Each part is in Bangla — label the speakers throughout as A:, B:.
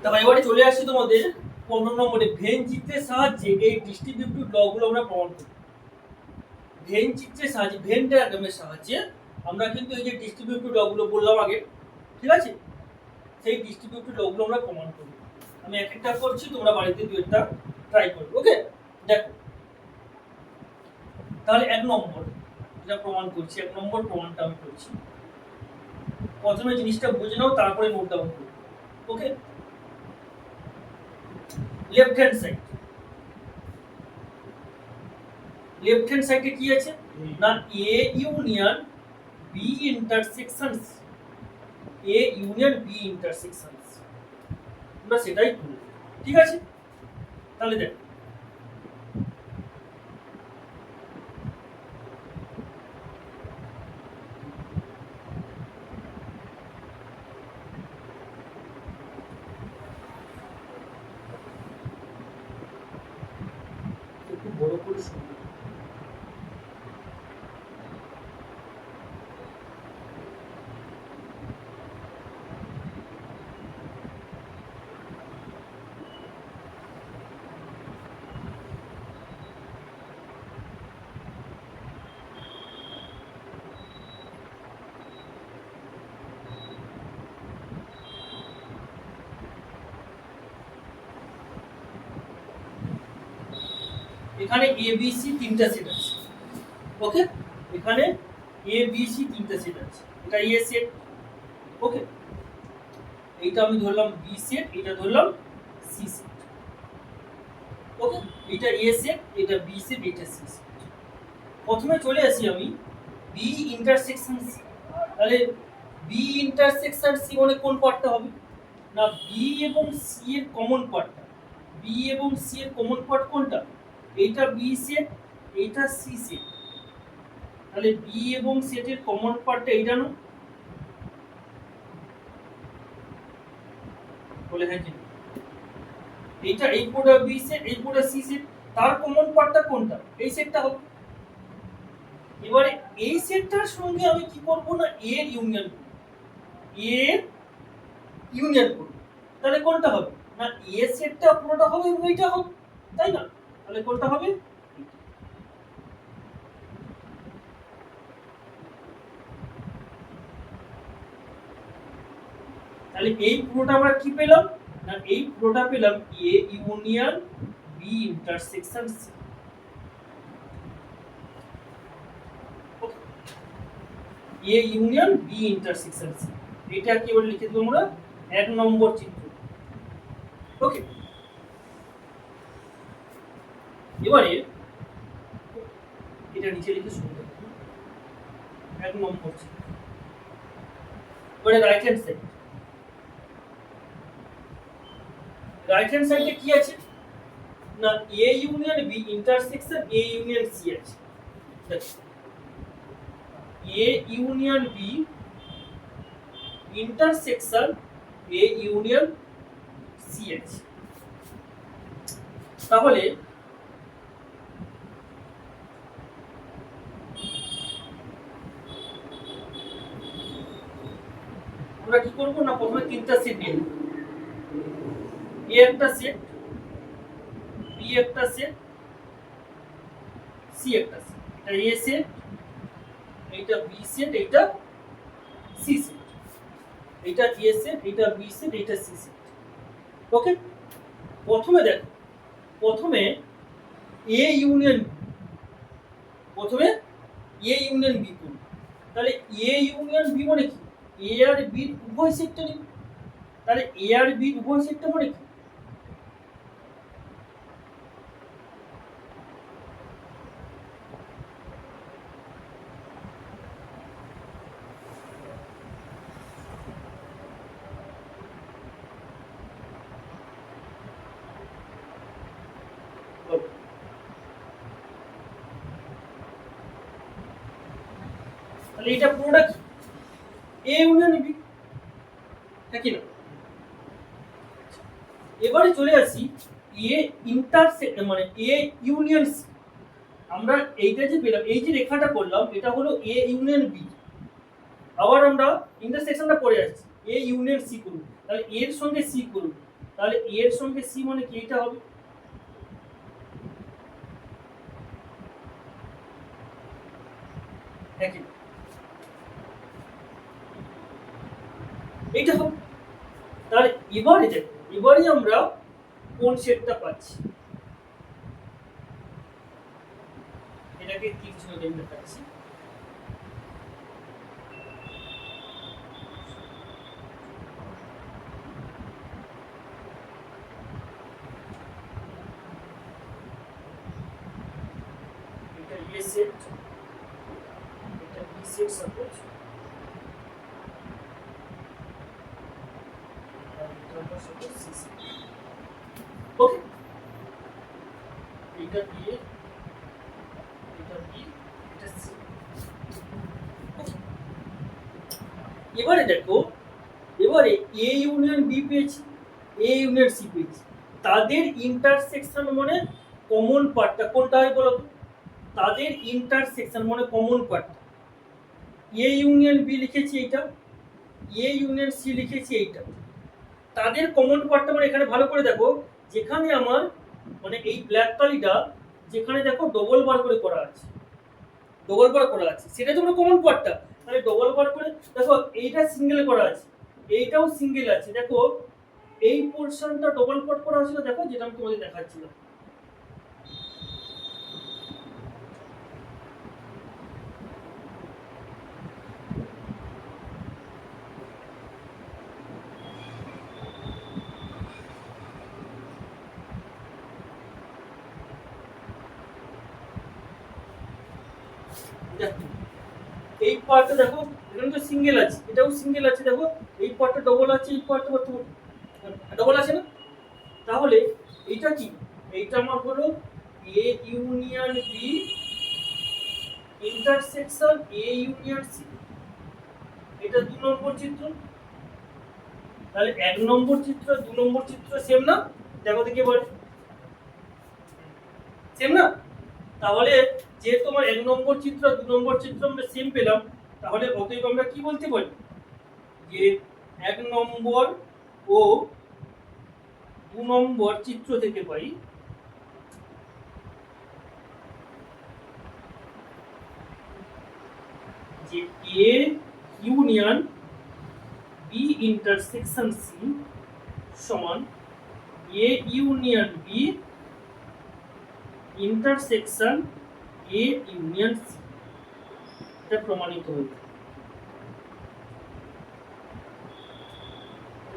A: তারপর এবারে চলে আসছি তোমাদের 15 নম্বরে, ভেন চিত্রের সাহায্যে এই ডিস্ট্রিবিউটিভ লগুলো আমরা প্রমাণ করি। ভেন চিত্রের সাহায্যে, ভেন ডায়াগ্রামের সাহায্যে আমরা কিন্তু এই যে ডিস্ট্রিবিউটিভ লগুলো বললাম আগে, ঠিক আছে, সেই ডিস্ট্রিবিউটিভ লগুলো আমরা প্রমাণ করি। আমি এক একটা করছি, তোমরা বাড়িতে দু একটা ট্রাই করবে। ওকে, দেখো তাহলে 1 নম্বর এটা প্রমাণ করছি, 1 নম্বর প্রমাণটা আমি করছি। প্রথমে জিনিসটা বুঝে নাও, তারপরে নোট ডাউন করো। Okay, left hand side, left hand সাইডে কি আছে না, A union B intersections, A union B intersections, আমরা সেটাই করব। ঠিক আছে, তাহলে দেখো একটু বড় করে শুনবে। এখানে এ বি সি তিনটা সেট আছে। ওকে, এখানে এ বি সি তিনটা সেট আছে, এটা এ সেট। ওকে, এইটা আমি ধরলাম বি সেট, এটা ধরলাম সি সেট। ওকে, এটা এ সেট, এটা বি সেট, এটা সি সেট। প্রথমে চলে আসি আমি বি ইন্টারসেকশন সি। তাহলে বি ইন্টারসেকশন সি মানে কোন পার্টটা হবে না, বি এবং সি এর কমন পার্টটা। বি এবং সি এর কমন পার্ট কোনটা, এইটা বি সেট, এইটা সি সেট। তাহলে বি এবং সেটের কমন পার্টটা এইটা না, বলে হ্যাঁ কি এইটা, এই পুরো বি সেট, এই পুরো সি সেট, তার কমন পার্টটা কোনটা, এই সেটটা হবে। এবারে এই সেটটার সঙ্গে আমি কি করব না, এর ইউনিয়ন করব, এর ইউনিয়ন করব। তাহলে কোনটা হবে না, এ সেটটা পুরোটা হবে এবং এইটা হবে, তাই না? তাহলে কোনটা হবে, তাহলে এই পুরোটা আমরা কি পেলাম না, এই পুরোটা পেলাম A union B intersection C. A union B intersection C, এটা কি বলে লিখে দেব আমরা 1 নম্বর চিত্র। ওকে, এবারে এটা নিচে লিখে শুনতে 1 নম্বর চিত্র। এবারে right hand side, right hand সাইডে কি আছে না, A union B intersection A union C আছে। A union B intersection A union C আছে। তাহলে আমরা কি করব না, প্রথমে তিনটা সেট নিয়ে নেব, এ একটা সেট, বি একটা সেট, সি একটা সেট। এটা এ সেট, এইটা বি সেট, এইটা সি সেট। এইটা এ সেট, এইটা বি সেট, এইটা সি সেট। ওকে, প্রথমে দেখো, প্রথমে এ ইউনিয়ন, প্রথমে এ ইউনিয়ন বি করব। তাহলে এ ইউনিয়ন বি মানে কি, এ আর বি উভয় সেটটা নিব। তাহলে এ আর বি উভয় সেটটা মানে কি, তাহলে এটা পুরোটা কি, এ ইউনিয়ন বি, নাকি না? এবারে চলে আসি এ ইন্টারসেক্ট মানে এ ইউনিয়ন সি। আমরা এইটা যে পেলাম, এই যে রেখাটা করলাম, এটা হলো এ ইউনিয়ন বি। আবার আমরা ইন্টারসেকশনটা পড়ে যাচ্ছি, এ ইউনিয়ন সি করব। তাহলে এর সঙ্গে সি করব, তাহলে এ এর সঙ্গে সি মানে কি এটা হবে, একই এইটা হবে। তাহলে এবারে দেখো, এবারে আমরা কোন সেটটা পাচ্ছি, এটাকে কিছু দেখাচ্ছি। এটা এ সেট, এটা বি সেট সাপোজ, আর এটা আমরা সাপোজ সি সেট। ওকে, এটা দিয়ে এটা বি, এটা সি। এবারে দেখো, এবারে এ ইউনিয়ন বি পেয়েছি, এ ইউনিয়ন সি পেয়েছি, তাদের ইন্টারসেকশন মানে কমন পার্টটা কোনটা হয় বলো তো? তাদের ইন্টারসেকশন মানে common part, A union B লিখেছি এইটা, এ ইউনিয়ন সি লিখেছি এইটা, তাদের কমন পার্টটা মানে এখানে ভালো করে দেখো, যেখানে আমার মানে এই ব্ল্যাক কালিটা যেখানে দেখো ডবল বার করে করা আছে, ডবল বার করা আছে, সেটা তোমরা কমন পার্টটা, মানে ডবল বার করে দেখো, এইটা সিঙ্গেল করা আছে, এইটাও সিঙ্গেল আছে, দেখো এই পোরশনটা ডবল পার্ট করা আছে, দেখো যেটা আমি তোমাদের দেখাচ্ছিলাম। দেখো এই পার্টটা দেখো, এখানে তো সিঙ্গেল আছে, এটাও সিঙ্গেল আছে, দেখো এই পার্টটা ডবল আছে, এই পার্টটা ডবল আছে না? তাহলে এইটা কি, এইটা আমার হলো A union B intersection A union C, এটা 2 নম্বর চিত্র। তাহলে 1 নম্বর চিত্র 2 নম্বর চিত্র সেম না? দেখো দেখি এবারে সেম না? তাহলে যে তোমার 1 নম্বর চিত্র 2 নম্বর চিত্র আমরা সেম পেলাম, তাহলে অতএব আমরা কি বলতে পারি যে 1 নম্বর ও 2 নম্বর চিত্র থেকে পাই যে A union B intersection C সমান A union B intersection A union C, এটা প্রমাণিত হয়েছে।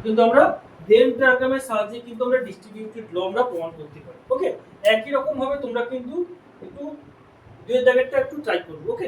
A: কিন্তু আমরা ভেন ডায়াগ্রামের সাহায্যে কিন্তু আমরা ডিস্ট্রিবিউটেড ল আমরা প্রমাণ করতে পারি। ওকে, একই রকম ভাবে তোমরা কিন্তু একটু দুই জায়গাটা একটু ট্রাই করবে। ওকে।